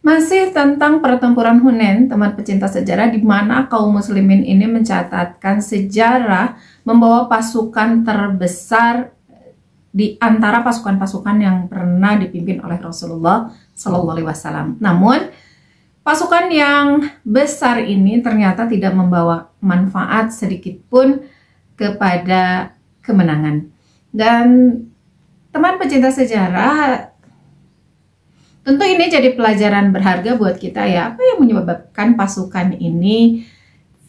Masih tentang pertempuran Hunain, teman pecinta sejarah, di mana kaum muslimin ini mencatatkan sejarah membawa pasukan terbesar di antara pasukan-pasukan yang pernah dipimpin oleh Rasulullah SAW. Namun, pasukan yang besar ini ternyata tidak membawa manfaat sedikit pun kepada kemenangan. Dan teman pecinta sejarah, tentu ini jadi pelajaran berharga buat kita ya. Apa yang menyebabkan pasukan ini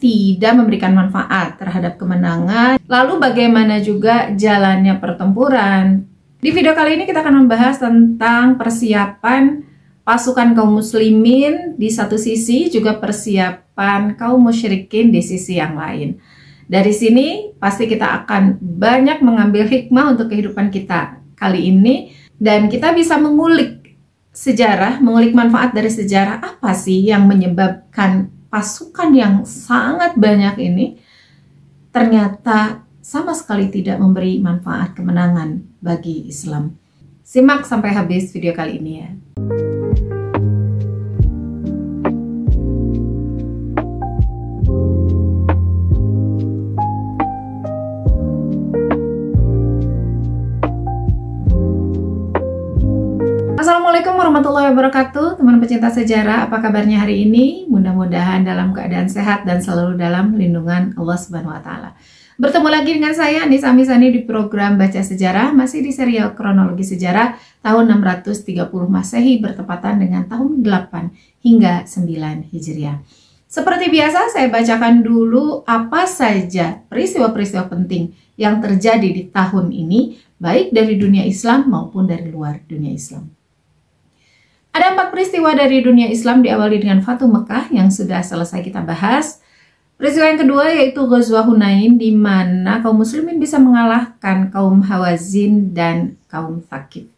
tidak memberikan manfaat terhadap kemenangan? Lalu bagaimana juga jalannya pertempuran? Di video kali ini kita akan membahas tentang persiapan pasukan kaum muslimin di satu sisi, juga persiapan kaum musyrikin di sisi yang lain. Dari sini pasti kita akan banyak mengambil hikmah untuk kehidupan kita kali ini, dan kita bisa mengulik sejarah, mengulik manfaat dari sejarah. Apa sih yang menyebabkan pasukan yang sangat banyak ini ternyata sama sekali tidak memberi manfaat kemenangan bagi Islam? Simak sampai habis video kali ini ya. Assalamualaikum warahmatullahi wabarakatuh, teman pecinta sejarah. Apa kabarnya hari ini? Mudah-mudahan dalam keadaan sehat dan selalu dalam lindungan Allah Subhanahu wa Ta'ala. Bertemu lagi dengan saya Anissa Misani di program Baca Sejarah, masih di serial kronologi sejarah tahun 630 Masehi bertepatan dengan tahun 8 hingga 9 Hijriah. Seperti biasa, saya bacakan dulu apa saja peristiwa-peristiwa penting yang terjadi di tahun ini, baik dari dunia Islam maupun dari luar dunia Islam. Ada 4 peristiwa dari dunia Islam, diawali dengan Fatu Mekah yang sudah selesai kita bahas. Peristiwa yang kedua yaitu Ghazwah Hunain, di mana kaum muslimin bisa mengalahkan kaum Hawazin dan kaum Thaqif.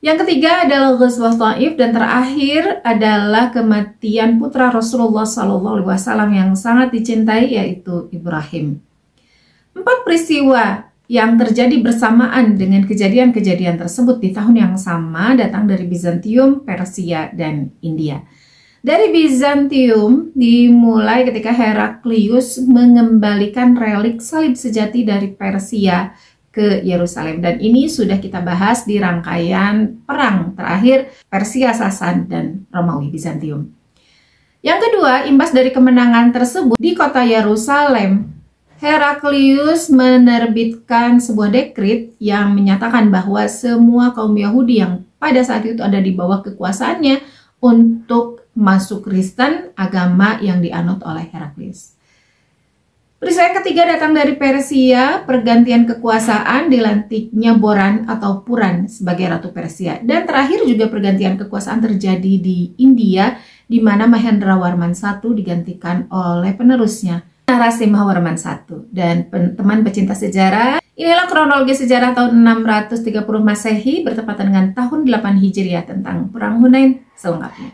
Yang ketiga adalah Ghazwah Taif, dan terakhir adalah kematian putra Rasulullah SAW yang sangat dicintai, yaitu Ibrahim. 4 peristiwa yang terjadi bersamaan dengan kejadian-kejadian tersebut di tahun yang sama datang dari Bizantium, Persia, dan India. Dari Bizantium dimulai ketika Heraklius mengembalikan relik salib sejati dari Persia ke Yerusalem, dan ini sudah kita bahas di rangkaian perang terakhir Persia, Sasan, dan Romawi Bizantium. Yang kedua, imbas dari kemenangan tersebut di kota Yerusalem, Heraklius menerbitkan sebuah dekrit yang menyatakan bahwa semua kaum Yahudi yang pada saat itu ada di bawah kekuasaannya untuk masuk Kristen, agama yang dianut oleh Heraklius. Peristiwa yang ketiga datang dari Persia, pergantian kekuasaan, dilantiknya Boran atau Puran sebagai Ratu Persia. Dan terakhir juga pergantian kekuasaan terjadi di India, di mana Mahendrawarman I digantikan oleh penerusnya, Narasimhawarman I. Dan teman pecinta sejarah, inilah kronologi sejarah tahun 630 Masehi bertepatan dengan tahun 8 Hijriah tentang Perang Hunain selengkapnya.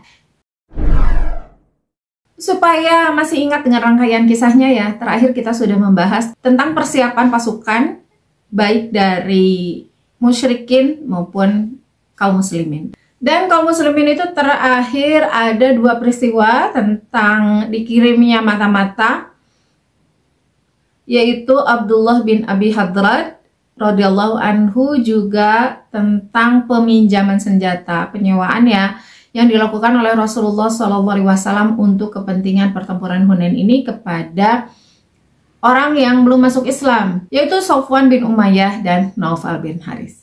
Supaya masih ingat dengan rangkaian kisahnya ya, terakhir kita sudah membahas tentang persiapan pasukan baik dari musyrikin maupun kaum muslimin. Dan kaum muslimin itu terakhir ada 2 peristiwa tentang dikirimnya mata-mata, yaitu Abdullah bin Abi Hadrat radhiyallahu anhu, juga tentang peminjaman senjata, penyewaan ya, yang dilakukan oleh Rasulullah SAW untuk kepentingan pertempuran Hunain ini kepada orang yang belum masuk Islam, yaitu Sofwan bin Umayyah dan Naufal bin Haris.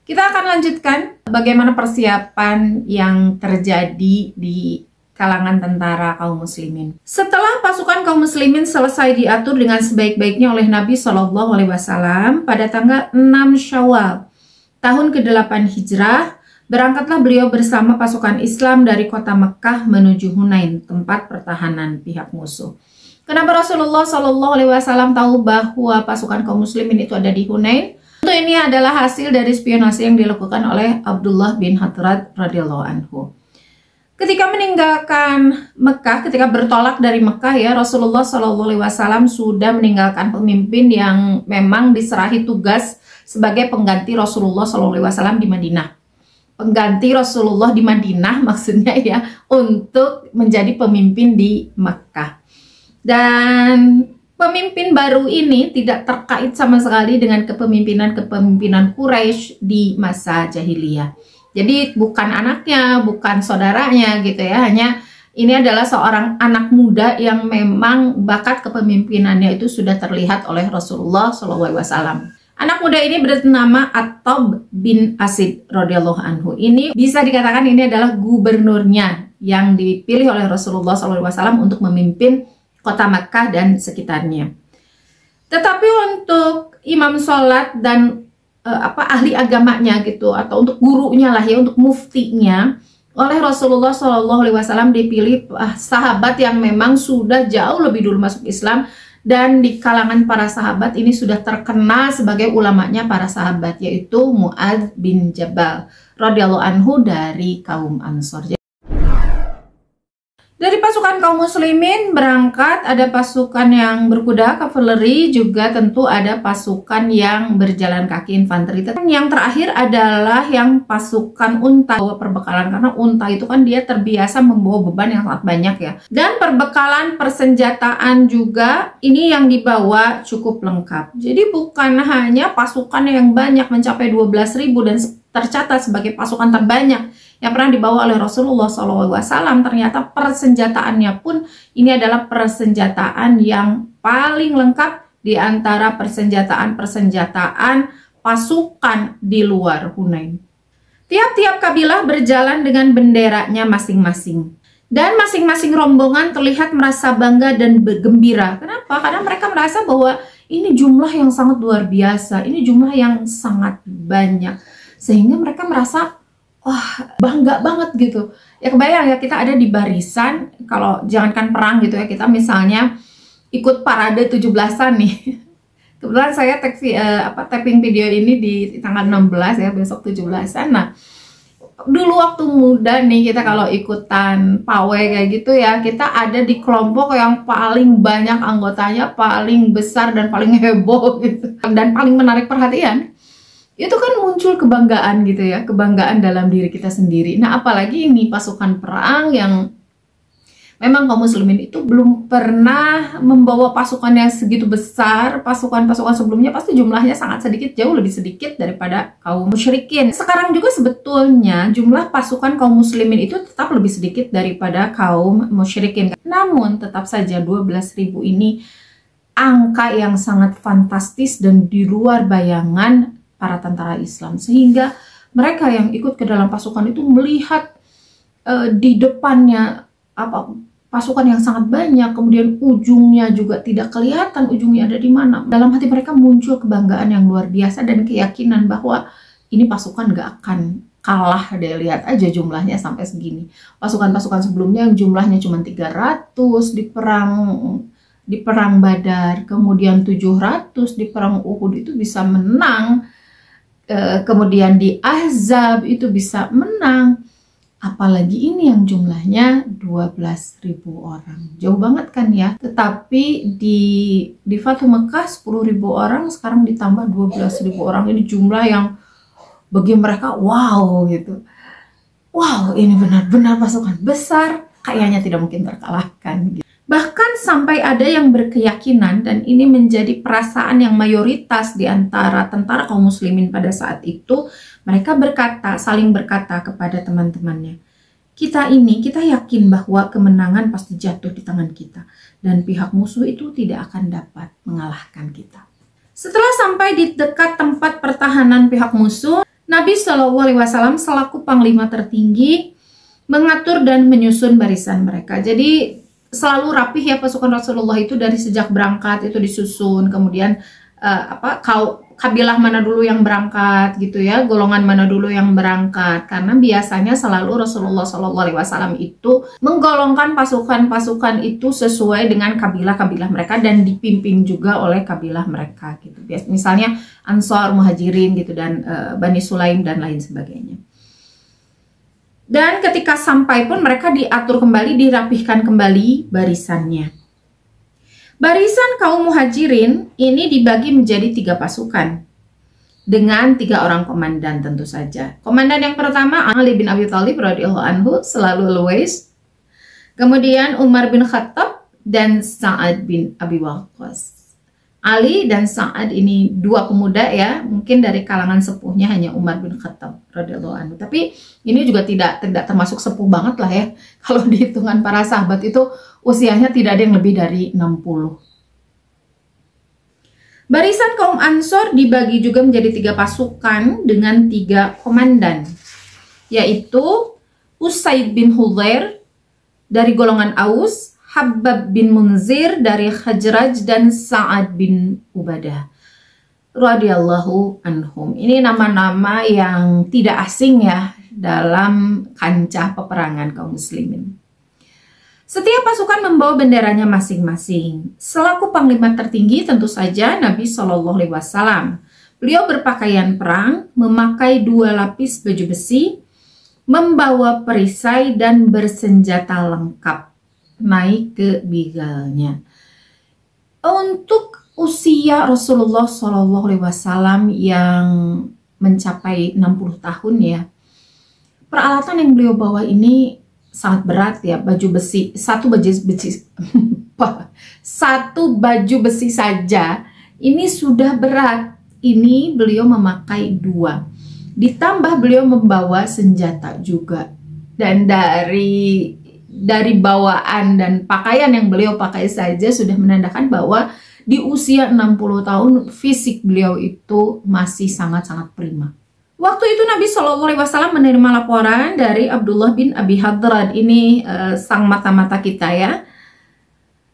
Kita akan lanjutkan bagaimana persiapan yang terjadi di kalangan tentara kaum muslimin. Setelah pasukan kaum muslimin selesai diatur dengan sebaik-baiknya oleh Nabi SAW, pada tanggal 6 Syawal tahun ke-8 Hijrah, berangkatlah beliau bersama pasukan Islam dari kota Mekah menuju Hunain, tempat pertahanan pihak musuh. Kenapa Rasulullah SAW tahu bahwa pasukan kaum muslimin itu ada di Hunain? Tentu ini adalah hasil dari spionase yang dilakukan oleh Abdullah bin Hadrat radhiyallahu anhu. Ketika meninggalkan Mekah, ketika bertolak dari Mekah ya, Rasulullah SAW sudah meninggalkan pemimpin yang memang diserahi tugas sebagai pengganti Rasulullah SAW di Madinah. pengganti Rasulullah di Madinah, maksudnya ya, untuk menjadi pemimpin di Makkah. Dan pemimpin baru ini tidak terkait sama sekali dengan kepemimpinan Quraisy di masa jahiliyah. Jadi bukan anaknya, bukan saudaranya gitu ya, hanya ini adalah seorang anak muda yang memang bakat kepemimpinannya itu sudah terlihat oleh Rasulullah SAW. Anak muda ini bernama Attab bin Asid radhiyallahu anhu. Ini bisa dikatakan ini adalah gubernurnya yang dipilih oleh Rasulullah SAW untuk memimpin kota Makkah dan sekitarnya. Tetapi untuk imam sholat dan ahli agamanya gitu, atau untuk gurunya lah ya, untuk muftinya, oleh Rasulullah SAW dipilih sahabat yang memang sudah jauh lebih dulu masuk Islam, dan di kalangan para sahabat ini sudah terkenal sebagai ulamanya para sahabat, yaitu Mu'adz bin Jabal radhiyallahu anhu dari kaum Ansor. Dari pasukan kaum muslimin berangkat ada pasukan yang berkuda, kavaleri, juga tentu ada pasukan yang berjalan kaki, infanteri. Yang terakhir adalah yang pasukan unta, bawa perbekalan, karena unta itu kan dia terbiasa membawa beban yang sangat banyak ya. Dan perbekalan persenjataan juga ini yang dibawa cukup lengkap. Jadi bukan hanya pasukan yang banyak mencapai 12.000 dan tercatat sebagai pasukan terbanyak yang pernah dibawa oleh Rasulullah SAW, ternyata persenjataannya pun ini adalah persenjataan yang paling lengkap di antara persenjataan pasukan di luar Hunain. Tiap-tiap kabilah berjalan dengan benderanya masing-masing. Dan masing-masing rombongan terlihat merasa bangga dan gembira. Kenapa? Karena mereka merasa bahwa ini jumlah yang sangat luar biasa, ini jumlah yang sangat banyak. Sehingga mereka merasa wah, bangga banget gitu. Ya kebayang ya, kita ada di barisan, kalau jangankan perang gitu ya, kita misalnya ikut parade 17-an nih. Kebetulan saya tapping video ini di tanggal 16 ya, besok 17-an. Nah, dulu waktu muda nih kita kalau ikutan pawai kayak gitu ya, kita ada di kelompok yang paling banyak anggotanya, paling besar dan paling heboh gitu, dan paling menarik perhatian. Itu kan muncul kebanggaan gitu ya, kebanggaan dalam diri kita sendiri. Nah, apalagi ini pasukan perang yang memang kaum muslimin itu belum pernah membawa pasukan yang segitu besar. Pasukan-pasukan sebelumnya pasti jumlahnya sangat sedikit, jauh lebih sedikit daripada kaum musyrikin. Sekarang juga sebetulnya jumlah pasukan kaum muslimin itu tetap lebih sedikit daripada kaum musyrikin. Namun tetap saja 12.000 ini angka yang sangat fantastis dan di luar bayangan para tentara Islam, sehingga mereka yang ikut ke dalam pasukan itu melihat di depannya pasukan yang sangat banyak, kemudian ujungnya juga tidak kelihatan ujungnya ada di mana. Dalam hati mereka muncul kebanggaan yang luar biasa dan keyakinan bahwa ini pasukan gak akan kalah deh, lihat aja jumlahnya sampai segini. Pasukan-pasukan sebelumnya yang jumlahnya cuma 300 di perang Badar, kemudian 700 di perang Uhud itu bisa menang. Kemudian di Ahzab itu bisa menang, apalagi ini yang jumlahnya 12.000 orang, jauh banget kan ya. Tetapi di Fathu Mekah 10.000 orang, sekarang ditambah 12.000 orang, ini jumlah yang bagi mereka wow gitu. Wow, ini benar-benar pasukan besar, kayaknya tidak mungkin terkalahkan gitu. Bahkan sampai ada yang berkeyakinan, dan ini menjadi perasaan yang mayoritas di antara tentara kaum muslimin pada saat itu, mereka saling berkata kepada teman-temannya, kita yakin bahwa kemenangan pasti jatuh di tangan kita, dan pihak musuh itu tidak akan dapat mengalahkan kita. Setelah sampai di dekat tempat pertahanan pihak musuh, Nabi SAW selaku panglima tertinggi mengatur dan menyusun barisan mereka. Jadi selalu rapih ya pasukan Rasulullah itu, dari sejak berangkat itu disusun, kemudian kabilah mana dulu yang berangkat gitu ya, golongan mana dulu yang berangkat, karena biasanya selalu Rasulullah SAW itu menggolongkan pasukan-pasukan itu sesuai dengan kabilah-kabilah mereka dan dipimpin juga oleh kabilah mereka gitu. Misalnya Ansor, Muhajirin gitu, dan Bani Sulaim dan lain sebagainya. Dan ketika sampai pun mereka diatur kembali, dirapihkan kembali barisannya. Barisan kaum Muhajirin ini dibagi menjadi 3 pasukan. dengan 3 orang komandan tentu saja. Komandan yang pertama Ali bin Abi Thalib radhiyallahu anhu, selalu always. Kemudian Umar bin Khattab dan Sa'ad bin Abi Waqqas. Ali dan Sa'ad ini 2 pemuda ya, mungkin dari kalangan sepuhnya hanya Umar bin Khattab radhiyallahu anhu. Tapi ini juga tidak termasuk sepuh banget lah ya. Kalau dihitungan para sahabat itu usianya tidak ada yang lebih dari 60. Barisan kaum Ansor dibagi juga menjadi 3 pasukan dengan 3 komandan, yaitu Usaid bin Hudzair dari golongan Aus, Habab bin Munzir dari Khazraj, dan Sa'ad bin Ubadah radhiyallahu anhum. Ini nama-nama yang tidak asing ya dalam kancah peperangan kaum muslimin. Setiap pasukan membawa benderanya masing-masing. Selaku panglima tertinggi tentu saja Nabi Shallallahu Alaihi Wasallam. Beliau berpakaian perang, memakai 2 lapis baju besi, membawa perisai dan bersenjata lengkap, naik ke bigalnya. Untuk usia Rasulullah Shallallahu Alaihi Wasallam yang mencapai 60 tahun ya, peralatan yang beliau bawa ini sangat berat ya. Baju besi, satu baju besi saja ini sudah berat. Ini beliau memakai 2, ditambah beliau membawa senjata juga. Dan dari bawaan dan pakaian yang beliau pakai saja sudah menandakan bahwa di usia 60 tahun fisik beliau itu masih sangat-sangat prima. Waktu itu Nabi Shallallahu Alaihi Wasallam menerima laporan dari Abdullah bin Abi Hadrad. Ini sang mata-mata kita ya.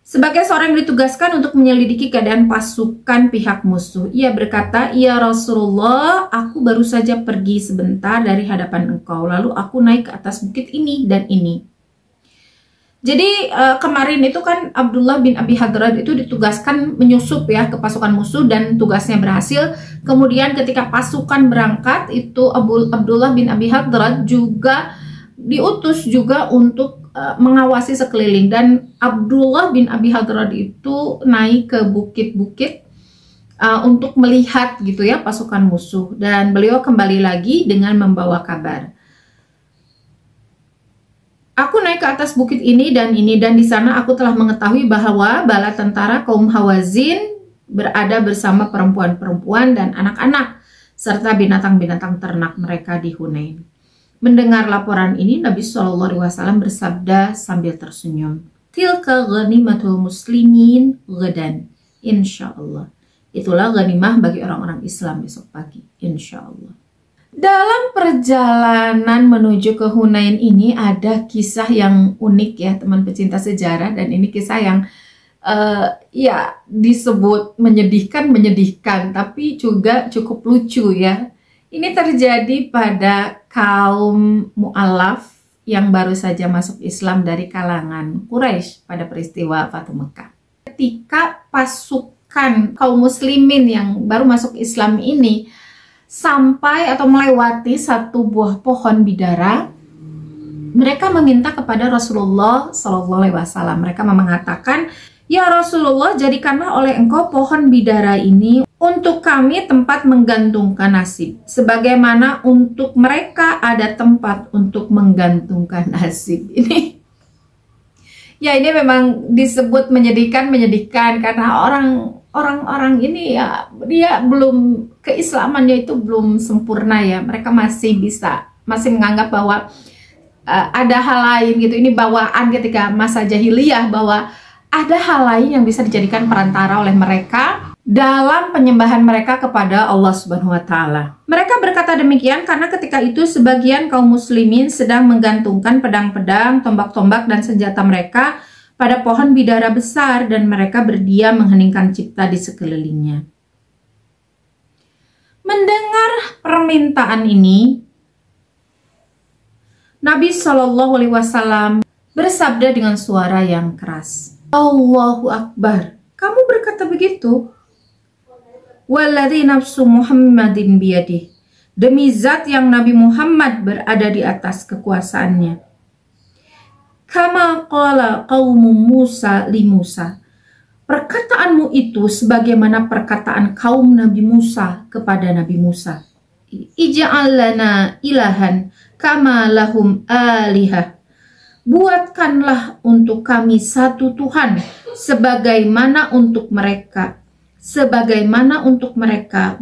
Sebagai seorang yang ditugaskan untuk menyelidiki keadaan pasukan pihak musuh, ia berkata, "Ya Rasulullah, aku baru saja pergi sebentar dari hadapan engkau. Lalu aku naik ke atas bukit ini dan ini." Jadi kemarin itu kan Abdullah bin Abi Hadrad itu ditugaskan menyusup ya ke pasukan musuh dan tugasnya berhasil. Kemudian ketika pasukan berangkat itu Abdullah bin Abi Hadrad juga diutus juga untuk mengawasi sekeliling. Dan Abdullah bin Abi Hadrad itu naik ke bukit-bukit untuk melihat gitu ya pasukan musuh. Dan beliau kembali lagi dengan membawa kabar. Aku naik ke atas bukit ini dan di sana aku telah mengetahui bahwa bala tentara kaum Hawazin berada bersama perempuan-perempuan dan anak-anak serta binatang-binatang ternak mereka di Hunain. Mendengar laporan ini, Nabi Shallallahu Alaihi Wasallam bersabda sambil tersenyum, "Tilka ghanimatul muslimin ghadan, insya Allah." Itulah ghanimah bagi orang-orang Islam besok pagi, insya Allah. Dalam perjalanan menuju ke Hunain ini ada kisah yang unik ya teman pecinta sejarah, dan ini kisah yang ya disebut menyedihkan tapi juga cukup lucu ya. Ini terjadi pada kaum mu'alaf yang baru saja masuk Islam dari kalangan Quraisy pada peristiwa Fatu Mekah. Ketika pasukan kaum muslimin yang baru masuk Islam ini sampai atau melewati satu buah pohon bidara, mereka meminta kepada Rasulullah Shallallahu Alaihi Wasallam. Mereka mengatakan, "Ya Rasulullah, jadikanlah oleh engkau pohon bidara ini untuk kami tempat menggantungkan nasib, sebagaimana untuk mereka ada tempat untuk menggantungkan nasib." Ini memang disebut menyedihkan karena orang-orang ini ya dia belum, keislamannya itu belum sempurna ya. Mereka masih menganggap bahwa ada hal lain gitu. Ini bawaan ketika masa jahiliyah, bahwa ada hal lain yang bisa dijadikan perantara oleh mereka dalam penyembahan mereka kepada Allah Subhanahu wa Ta'ala. Mereka berkata demikian karena ketika itu sebagian kaum muslimin sedang menggantungkan pedang-pedang, tombak-tombak dan senjata mereka pada pohon bidara besar, dan mereka berdiam mengheningkan cipta di sekelilingnya. Mendengar permintaan ini, Nabi Shallallahu Alaihi Wasallam bersabda dengan suara yang keras, "Allahu Akbar, kamu berkata begitu? Walladzi nafsu Muhammadin biyadih, demi zat yang Nabi Muhammad berada di atas kekuasaannya. Kama qala qaumu Musa li Musa, perkataanmu itu sebagaimana perkataan kaum Nabi Musa kepada Nabi Musa. Ij'al lana ilahan kama lahum alihah. Buatkanlah untuk kami satu Tuhan sebagaimana untuk mereka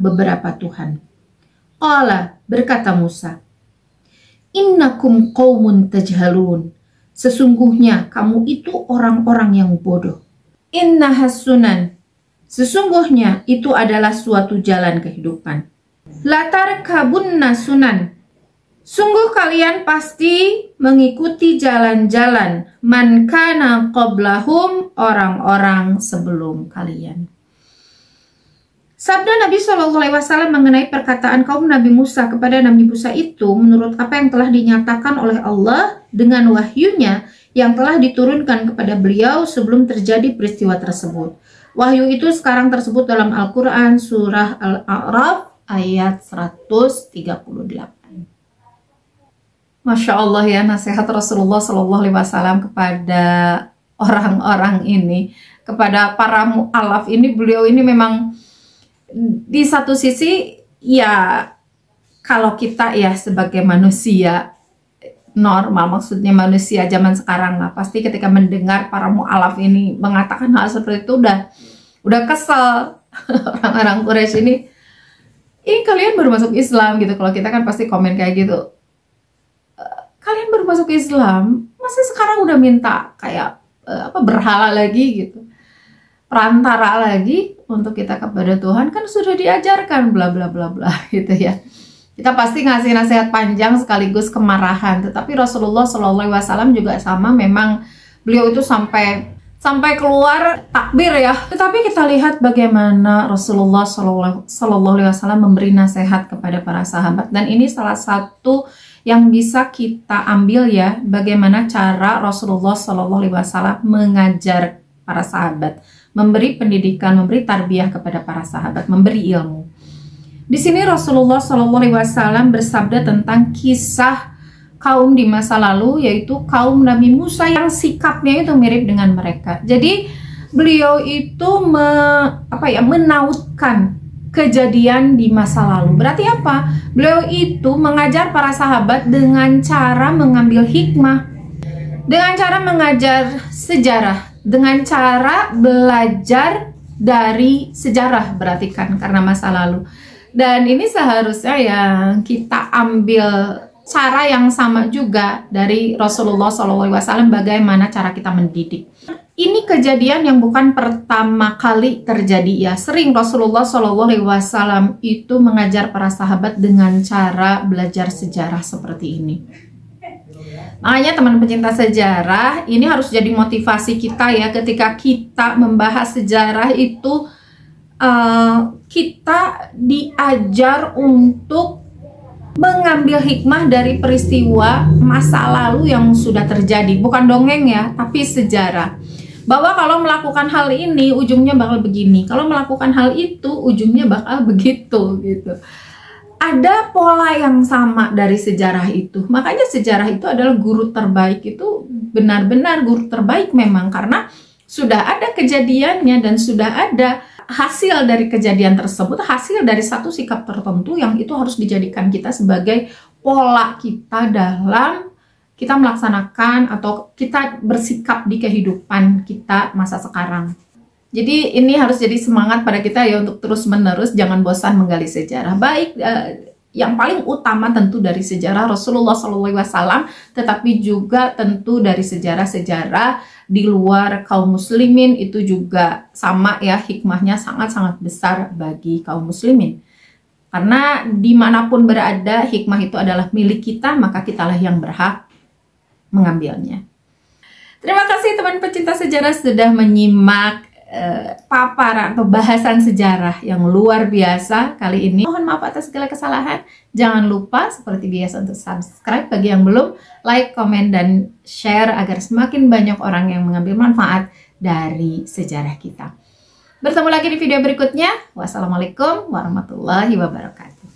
beberapa Tuhan. Qala, berkata Musa, innakum qaumun tajhalun. Sesungguhnya kamu itu orang-orang yang bodoh. Innahas sunan. Sesungguhnya itu adalah suatu jalan kehidupan. Latar kabunna sunan. Sungguh kalian pasti mengikuti jalan-jalan man kana qablahum, orang-orang sebelum kalian. Sabda Nabi SAW mengenai perkataan kaum Nabi Musa kepada Nabi Musa itu menurut apa yang telah dinyatakan oleh Allah dengan wahyunya yang telah diturunkan kepada beliau sebelum terjadi peristiwa tersebut. Wahyu itu sekarang tersebut dalam Al-Quran surah Al-A'raf ayat 138. Masya Allah ya, nasihat Rasulullah SAW kepada orang-orang ini, kepada para mu'alaf ini. Beliau ini memang di satu sisi ya, kalau kita ya sebagai manusia normal, maksudnya manusia zaman sekarang lah, pasti ketika mendengar para mu'alaf ini mengatakan hal seperti itu udah kesel. Orang-orang Quraisy ini kalian baru masuk Islam gitu. Kalau kita kan pasti komen kayak gitu, kalian baru masuk Islam, masa sekarang udah minta kayak berhala lagi gitu, perantara lagi untuk kita kepada Tuhan, kan sudah diajarkan bla bla bla bla gitu ya. Kita pasti ngasih nasihat panjang sekaligus kemarahan, tetapi Rasulullah SAW juga sama, memang beliau itu sampai keluar takbir ya. Tetapi kita lihat bagaimana Rasulullah SAW memberi nasihat kepada para sahabat, dan ini salah satu yang bisa kita ambil ya, bagaimana cara Rasulullah SAW mengajar para sahabat, memberi pendidikan, memberi tarbiyah kepada para sahabat, memberi ilmu. Di sini Rasulullah SAW bersabda tentang kisah kaum di masa lalu, yaitu kaum Nabi Musa yang sikapnya itu mirip dengan mereka. Jadi beliau itu menautkan kejadian di masa lalu. Berarti apa? Beliau itu mengajar para sahabat dengan cara mengambil hikmah, dengan cara mengajar sejarah, dengan cara belajar dari sejarah, berarti kan karena masa lalu. Dan ini seharusnya ya kita ambil cara yang sama juga dari Rasulullah SAW, bagaimana cara kita mendidik. Ini kejadian yang bukan pertama kali terjadi ya. Sering Rasulullah SAW itu mengajar para sahabat dengan cara belajar sejarah seperti ini. Makanya teman pecinta sejarah, ini harus jadi motivasi kita ya, ketika kita membahas sejarah itu kita diajar untuk mengambil hikmah dari peristiwa masa lalu yang sudah terjadi. Bukan dongeng ya, tapi sejarah. Bahwa kalau melakukan hal ini ujungnya bakal begini, kalau melakukan hal itu ujungnya bakal begitu gitu. Ada pola yang sama dari sejarah itu. Makanya sejarah itu adalah guru terbaik, itu benar-benar guru terbaik memang, karena sudah ada kejadiannya dan sudah ada hasil dari kejadian tersebut, hasil dari satu sikap tertentu yang itu harus dijadikan kita sebagai pola kita dalam kita melaksanakan atau kita bersikap di kehidupan kita masa sekarang. Jadi ini harus jadi semangat pada kita ya untuk terus-menerus jangan bosan menggali sejarah. Baik yang paling utama tentu dari sejarah Rasulullah SAW, tetapi juga tentu dari sejarah-sejarah di luar kaum muslimin itu juga sama ya, hikmahnya sangat-sangat besar bagi kaum muslimin. Karena dimanapun berada, hikmah itu adalah milik kita, maka kitalah yang berhak mengambilnya. Terima kasih teman pecinta sejarah sudah menyimak paparan atau bahasan sejarah yang luar biasa kali ini. Mohon maaf atas segala kesalahan. Jangan lupa seperti biasa untuk subscribe bagi yang belum, like, komen, dan share agar semakin banyak orang yang mengambil manfaat dari sejarah kita. Bertemu lagi di video berikutnya. Wassalamualaikum warahmatullahi wabarakatuh.